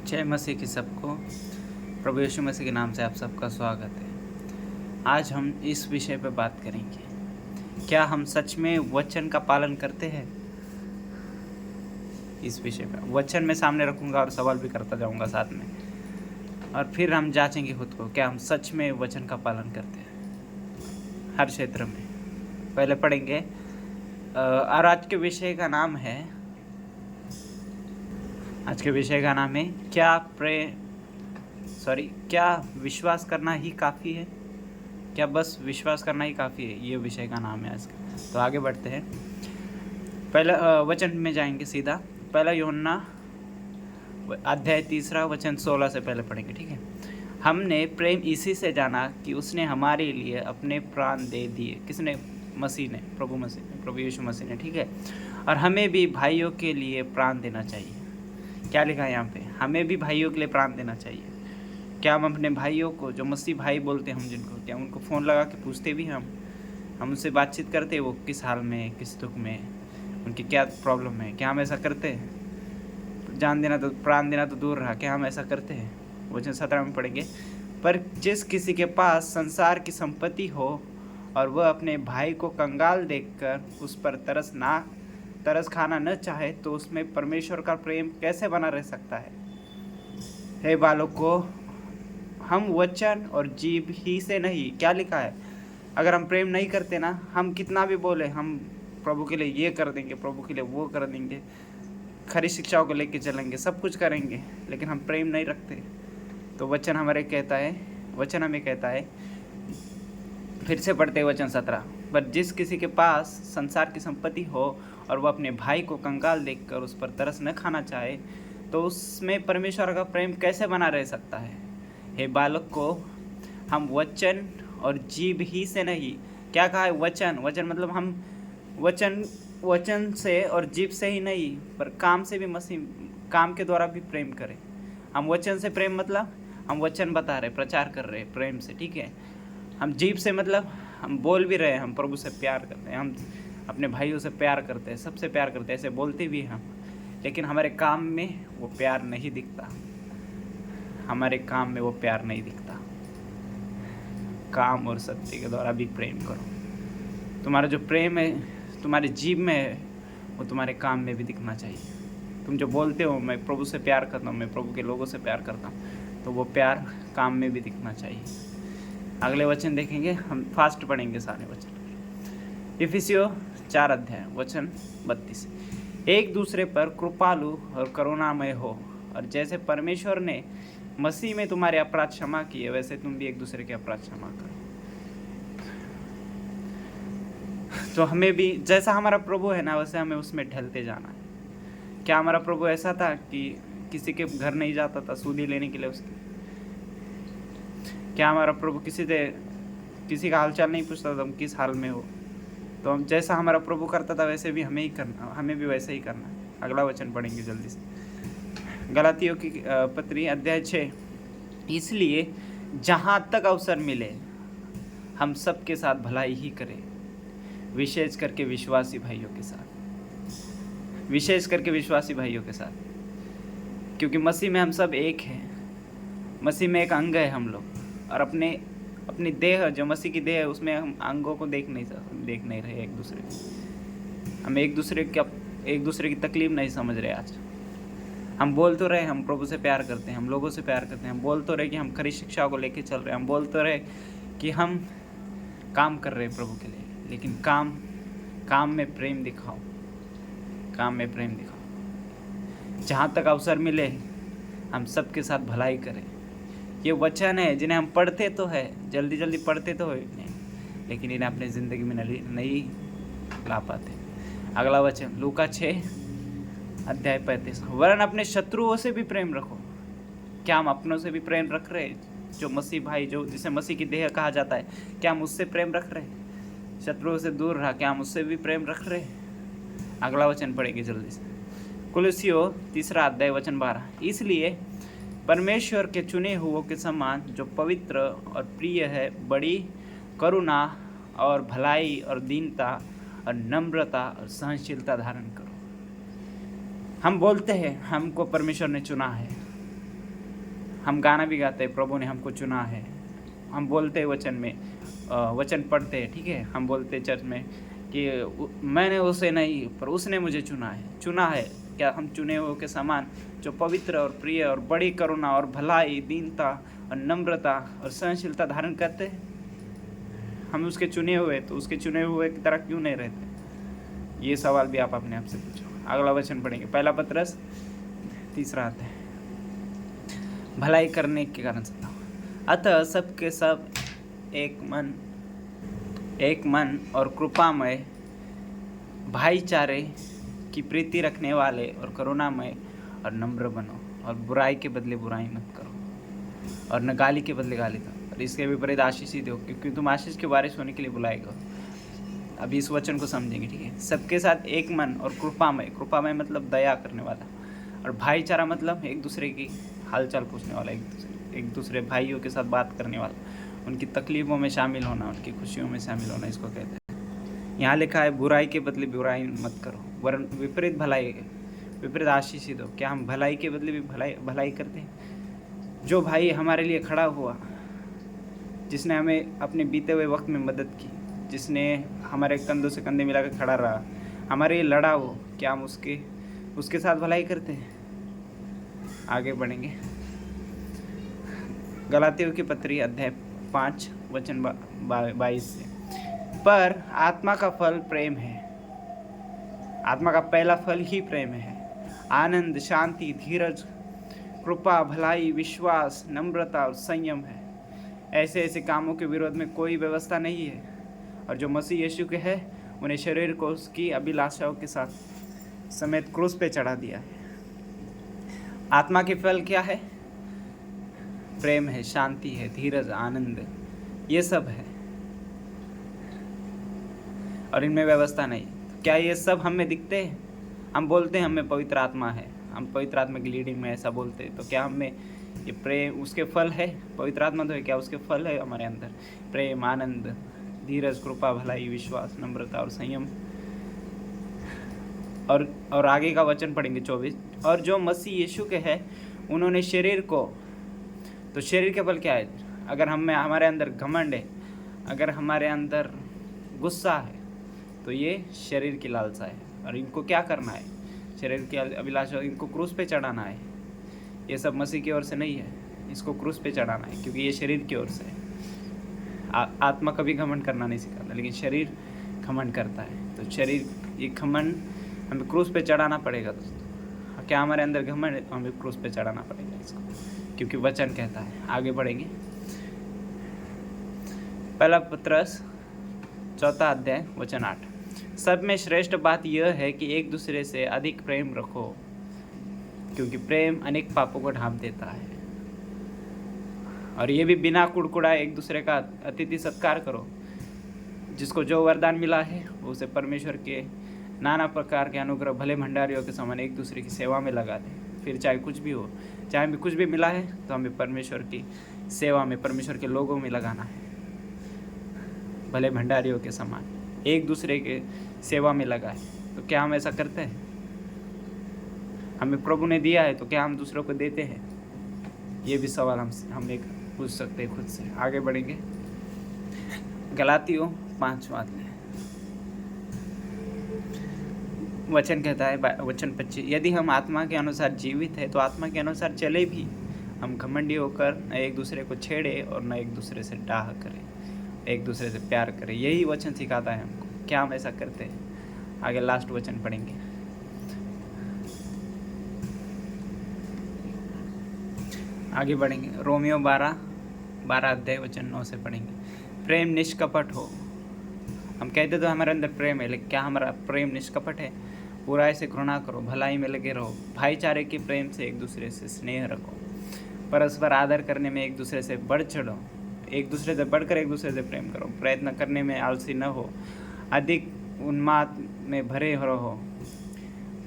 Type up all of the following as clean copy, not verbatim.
जय मसीह की सबको। प्रभु यीशु मसीह के नाम से आप सबका स्वागत है। आज हम इस विषय पर बात करेंगे, क्या हम सच में वचन का पालन करते हैं। इस विषय पर वचन में सामने रखूंगा और सवाल भी करता जाऊंगा साथ में, और फिर हम जांचेंगे खुद को, क्या हम सच में वचन का पालन करते हैं हर क्षेत्र में। पहले पढ़ेंगे और आज के विषय का नाम है क्या विश्वास करना ही काफ़ी है। क्या बस विश्वास करना ही काफ़ी है, ये विषय का नाम है आज का। तो आगे बढ़ते हैं। पहला वचन में जाएंगे सीधा। पहला यूहन्ना अध्याय 3 वचन 16 से पहले पढ़ेंगे, ठीक है। हमने प्रेम इसी से जाना कि उसने हमारे लिए अपने प्राण दे दिए। किसने? मसीह ने, प्रभु यीशु मसीह ने, ठीक है। और हमें भी भाइयों के लिए प्राण देना चाहिए। क्या लिखा है यहाँ पे? हमें भी भाइयों के लिए प्राण देना चाहिए। क्या हम अपने भाइयों को, जो मसीह भाई बोलते हैं हम जिनको, क्या उनको फ़ोन लगा के पूछते भी हम उनसे बातचीत करते हैं, वो किस हाल में है, किस दुख में है, उनकी क्या प्रॉब्लम है? क्या हम ऐसा करते हैं? जान देना तो, प्राण देना तो दूर रहा, क्या हम ऐसा करते हैं? वचन 17 में पढ़ेंगे। पर जिस किसी के पास संसार की संपत्ति हो और वह अपने भाई को कंगाल देखकर उस पर तरस खाना न चाहे, तो उसमें परमेश्वर का प्रेम कैसे बना रह सकता है? हे बालकों, हम वचन और जीभ ही से नहीं, क्या लिखा है? अगर हम प्रेम नहीं करते ना, हम कितना भी बोले, हम प्रभु के लिए ये कर देंगे, प्रभु के लिए वो कर देंगे, खरी शिक्षाओं को लेके चलेंगे, सब कुछ करेंगे, लेकिन हम प्रेम नहीं रखते, तो वचन हमें कहता है, फिर से पढ़ते वचन 17। पर जिस किसी के पास संसार की संपत्ति हो और वह अपने भाई को कंगाल देखकर उस पर तरस न खाना चाहे, तो उसमें परमेश्वर का प्रेम कैसे बना रह सकता है? हे बालक को, हम वचन और जीभ ही से नहीं, क्या कहा है? वचन मतलब हम वचन से और जीभ से ही नहीं, पर काम से भी, काम के द्वारा भी प्रेम करें। हम वचन से प्रेम मतलब हम वचन बता रहे, प्रचार कर रहे प्रेम से, ठीक है। हम जीभ से मतलब हम बोल भी रहे हैं, हम प्रभु से प्यार करते हैं, हम अपने भाइयों से प्यार करते हैं, सबसे प्यार करते हैं, ऐसे बोलते भी हैं हम, लेकिन हमारे काम में वो प्यार नहीं दिखता। काम और सत्य के द्वारा भी प्रेम करो। तुम्हारा जो प्रेम है तुम्हारे जीभ में है, वो तुम्हारे काम में भी दिखना चाहिए। तुम जो बोलते हो मैं प्रभु से प्यार करता हूँ, मैं प्रभु के लोगों से प्यार करता हूँ, तो वो प्यार काम में भी दिखना चाहिए। अगले वचन देखेंगे, हम फास्ट पढ़ेंगे सारे वचन। इफिसियों 4 अध्याय वचन 32। एक दूसरे पर कृपालु और करुणामय हो, और जैसे परमेश्वर ने मसीह में तुम्हारे अपराध क्षमा किए, वैसे तुम भी एक दूसरे के अपराध क्षमा करो। तो हमें भी, जैसा हमारा प्रभु है ना, वैसे हमें उसमें ढलते जाना है। क्या हमारा प्रभु ऐसा था कि किसी के घर नहीं जाता था सूदी लेने के लिए उसकी? क्या हमारा प्रभु किसी का हालचाल नहीं पूछता था तुम किस हाल में हो? तो हम, जैसा हमारा प्रभु करता था वैसे भी हमें भी वैसे ही करना है। अगला वचन पढ़ेंगे जल्दी से। गलातियों की पत्री अध्याय 6। इसलिए जहाँ तक अवसर मिले हम सबके साथ भलाई ही करें, विशेष करके विश्वासी भाइयों के साथ, क्योंकि मसीह में हम सब एक हैं। मसीह में एक अंग है हम लोग, और अपनी देह, जो मसीह की देह है, उसमें हम अंगों को देख नहीं रहे एक दूसरे को। हम एक दूसरे की तकलीफ नहीं समझ रहे। आज हम बोल तो रहे हम प्रभु से प्यार करते हैं, हम लोगों से प्यार करते हैं, हम बोल तो रहे कि हम खरी शिक्षाओं को लेके चल रहे हैं, हम बोल तो रहे कि हम काम कर रहे हैं प्रभु के लिए, लेकिन काम में प्रेम दिखाओ। जहाँ तक अवसर मिले हम सबके साथ भलाई करें। ये वचन है जिन्हें हम पढ़ते तो है, जल्दी पढ़ते तो है नहीं, लेकिन इन्हें अपनी ज़िंदगी में नहीं ला पाते। अगला वचन लूका 6 अध्याय 35। वरन अपने शत्रुओं से भी प्रेम रखो। क्या हम अपनों से भी प्रेम रख रहे? जो मसीह भाई, जो जिसे मसीह की देह कहा जाता है, क्या हम उससे प्रेम रख रहे? शत्रुओं से दूर रहा, क्या हम उससे भी प्रेम रख रहे? अगला वचन पढ़ेंगे जल्दी से। कुलुस्सियों 3 अध्याय वचन 12। इसलिए परमेश्वर के चुने हुओं के समान जो पवित्र और प्रिय है, बड़ी करुणा और भलाई और दीनता और नम्रता और सहनशीलता धारण करो। हम बोलते हैं हमको परमेश्वर ने चुना है, हम गाना भी गाते हैं, प्रभु ने हमको चुना है। हम बोलते हैं वचन में, वचन पढ़ते हैं, ठीक है, हम बोलते हैं चर्च में कि मैंने उसे नहीं पर उसने मुझे चुना है। क्या हम चुने हुए के समान जो पवित्र और प्रिय और बड़ी करुणा और भलाई, दीनता और नम्रता और सहनशीलता धारण करते हैं? हम उसके चुने हुए, तो उसके चुने हुए की तरह क्यों नहीं रहते? ये सवाल भी आप अपने आप से पूछो। अगला वचन पढ़ेंगे, पहला पत्रस 3 आता है, भलाई करने के कारण से। अतः सबके सब एक मन और कृपामय, भाईचारे की प्रीति रखने वाले और करुणामय और नम्र बनो, और बुराई के बदले बुराई मत करो, और न गाली के बदले गाली दो, और इसके विपरीत आशीष ही दो, क्योंकि तुम आशीष के वारिस होने के लिए बुलाए गए। अभी इस वचन को समझेंगे, ठीक है। सबके साथ एक मन और कृपामय मतलब दया करने वाला, और भाईचारा मतलब एक दूसरे की हालचाल पूछने वाला, एक दूसरे भाइयों के साथ बात करने वाला, उनकी तकलीफ़ों में शामिल होना, उनकी खुशियों में शामिल होना, इसको कहते हैं। यहाँ लिखा है बुराई के बदले बुराई मत करो, वरन विपरीत आशीष ही दो। क्या हम भलाई के बदले भी भलाई करते हैं? जो भाई हमारे लिए खड़ा हुआ, जिसने हमें अपने बीते हुए वक्त में मदद की, जिसने हमारे कंधों से कंधे मिलाकर खड़ा रहा, हमारे लिए लड़ा हो, क्या हम उसके साथ भलाई करते हैं? आगे बढ़ेंगे, गलातियों की पत्री अध्याय 5 वचन 22 से। पर आत्मा का फल प्रेम है, आत्मा का पहला फल ही प्रेम है। आनंद, शांति, धीरज, कृपा, भलाई, विश्वास, नम्रता और संयम है। ऐसे कामों के विरोध में कोई व्यवस्था नहीं है। और जो मसीह यीशु के है, उन्हें शरीर को उसकी अभिलाषाओं के साथ समेत क्रूस पे चढ़ा दिया है। आत्मा के फल क्या है? प्रेम है, शांति है, धीरज, आनंद, ये सब है, और इनमें व्यवस्था नहीं। क्या ये सब हमें दिखते हैं? हम बोलते हैं हमें पवित्र आत्मा है, हम पवित्र आत्मा की लीडिंग में ऐसा बोलते हैं, तो क्या हमें ये प्रेम उसके फल है? पवित्र आत्मा तो है, क्या उसके फल है हमारे अंदर? प्रेम, आनंद, धीरज, कृपा, भलाई, विश्वास, नम्रता और संयम। और आगे का वचन पढ़ेंगे 24। और जो मसीह यीशु के है, उन्होंने शरीर को, तो शरीर के फल क्या है? अगर हमारे अंदर घमंड है, अगर हमारे अंदर गुस्सा है, तो ये शरीर की लालसा है। और इनको क्या करना है? शरीर की अभिलाषा, इनको क्रूस पे चढ़ाना है। ये सब मसीह की ओर से नहीं है, इसको क्रूस पे चढ़ाना है, क्योंकि ये शरीर की ओर से है। आत्मा कभी घमंड करना नहीं सिखाता, लेकिन शरीर घमंड करता है। तो शरीर, ये घमंड हमें क्रूस पे चढ़ाना पड़ेगा दोस्तों। क्या हमारे अंदर घमंड है, तो हमें क्रूस पे चढ़ाना पड़ेगा इसको, क्योंकि वचन कहता है। आगे बढ़ेंगे, पहला पत्रस 4 अध्याय वचन 8। सब में श्रेष्ठ बात यह है कि एक दूसरे से अधिक प्रेम रखो, क्योंकि प्रेम अनेक पापों को ढांप देता है। और ये भी बिना कुड़कुड़ाए एक दूसरे का अतिथि सत्कार करो। जिसको जो वरदान मिला है, वो उसे परमेश्वर के नाना प्रकार के अनुग्रह भले भंडारियों के समान एक दूसरे की सेवा में लगा दे। फिर चाहे कुछ भी हो, चाहे हमें कुछ भी मिला है, तो हमें परमेश्वर की सेवा में, परमेश्वर के लोगों में लगाना है। भले भंडारियों के समान एक दूसरे के सेवा में लगाए। तो क्या हम ऐसा करते हैं? हमें प्रभु ने दिया है, तो क्या हम दूसरों को देते हैं? ये भी सवाल हम एक पूछ सकते हैं खुद से। आगे बढ़ेंगे, गलातियों 5 अध्याय वचन कहता है, वचन 25। यदि हम आत्मा के अनुसार जीवित है, तो आत्मा के अनुसार चले भी। हम घमंडी होकर न एक दूसरे को छेड़े और न एक दूसरे से डाह करें, एक दूसरे से प्यार करें। यही वचन सिखाता है हमको। क्या हम ऐसा करते हैं? आगे लास्ट वचन पढ़ेंगे, आगे बढ़ेंगे, रोमियो 12 अध्याय वचन 9 से पढ़ेंगे। प्रेम निष्कपट हो। हम कहते तो हमारे अंदर प्रेम है, लेकिन क्या हमारा प्रेम निष्कपट है? बुराई से घृणा करो, भलाई में लगे रहो, भाईचारे के प्रेम से एक दूसरे से स्नेह रखो, परस्पर आदर करने में एक दूसरे से बढ़ चढ़ो, एक दूसरे से बढ़कर एक दूसरे से प्रेम करो, प्रयत्न करने में आलसी न हो, अधिक उन्माद में भरे रहो,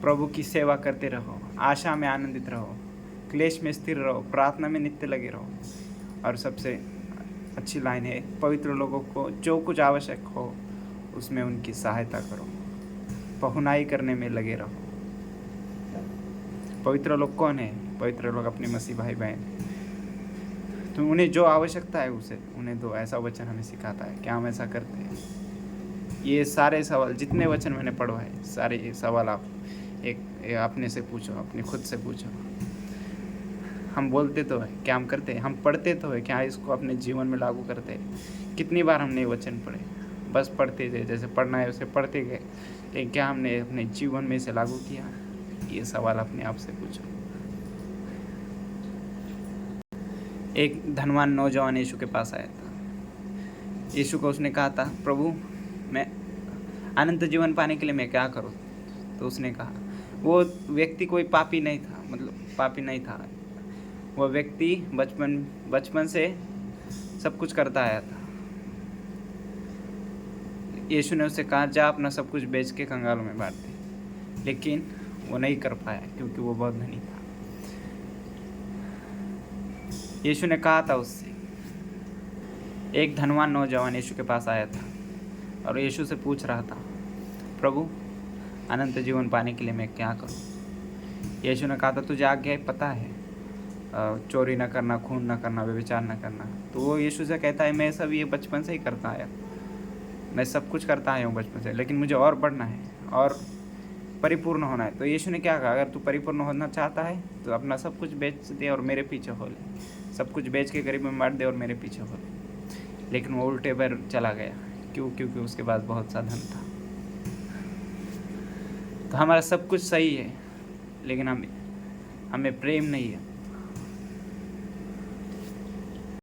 प्रभु की सेवा करते रहो, आशा में आनंदित रहो, क्लेश में स्थिर रहो, प्रार्थना में नित्य लगे रहो। और सबसे अच्छी लाइन है, पवित्र लोगों को जो कुछ आवश्यक हो उसमें उनकी सहायता करो, पहुनाई करने में लगे रहो। पवित्र लोग कौन है? पवित्र लोग अपने मसीह भाई बहन। तो उन्हें जो आवश्यकता है उसे उन्हें दो, ऐसा वचन हमें सिखाता है। क्या हम ऐसा करते हैं? ये सारे सवाल, जितने वचन मैंने पढ़वाए, सारे ये सवाल आप एक अपने से पूछो, अपने खुद से पूछो। हम बोलते तो है, क्या हम करते हैं? हम पढ़ते तो है, क्या इसको अपने जीवन में लागू करते हैं? कितनी बार हमने ये वचन पढ़े? बस पढ़ते थे, जैसे पढ़ना है उसे पढ़ते गए, लेकिन क्या हमने अपने जीवन में इसे लागू किया? ये सवाल अपने आप से पूछो। एक धनवान नौजवान यीशु के पास आया था। यीशु को उसने कहा था, प्रभु मैं अनंत जीवन पाने के लिए मैं क्या करूं? तो उसने कहा, वो व्यक्ति कोई पापी नहीं था, मतलब पापी नहीं था। वो व्यक्ति बचपन से सब कुछ करता आया था। यीशु ने उससे कहा, जा अपना सब कुछ बेच के कंगालों में बांट दे। लेकिन वो नहीं कर पाया क्योंकि वो बहुत धनी था। यीशु ने कहा था उससे, एक धनवान नौजवान यीशु के पास आया था और यीशु से पूछ रहा था, प्रभु अनंत जीवन पाने के लिए मैं क्या करूं? यीशु ने कहा था, तुझे आज्ञा पता है, चोरी न करना, खून न करना, व्यभिचार न करना। तो वो यीशु से कहता है, मैं सब ये बचपन से ही करता आया, मैं सब कुछ करता आया हूँ बचपन से, लेकिन मुझे और बढ़ना है और परिपूर्ण होना है। तो यीशु ने क्या कहा, अगर तू परिपूर्ण होना चाहता है तो अपना सब कुछ बेच दे और मेरे पीछे हो ले। सब कुछ बेच के गरीब में बांट दे और मेरे पीछे हो ले। लेकिन वो उल्टे पैर चला गया। क्यों? क्योंकि उसके पास बहुत सा धन था। तो हमारा सब कुछ सही है, लेकिन हमें प्रेम नहीं है,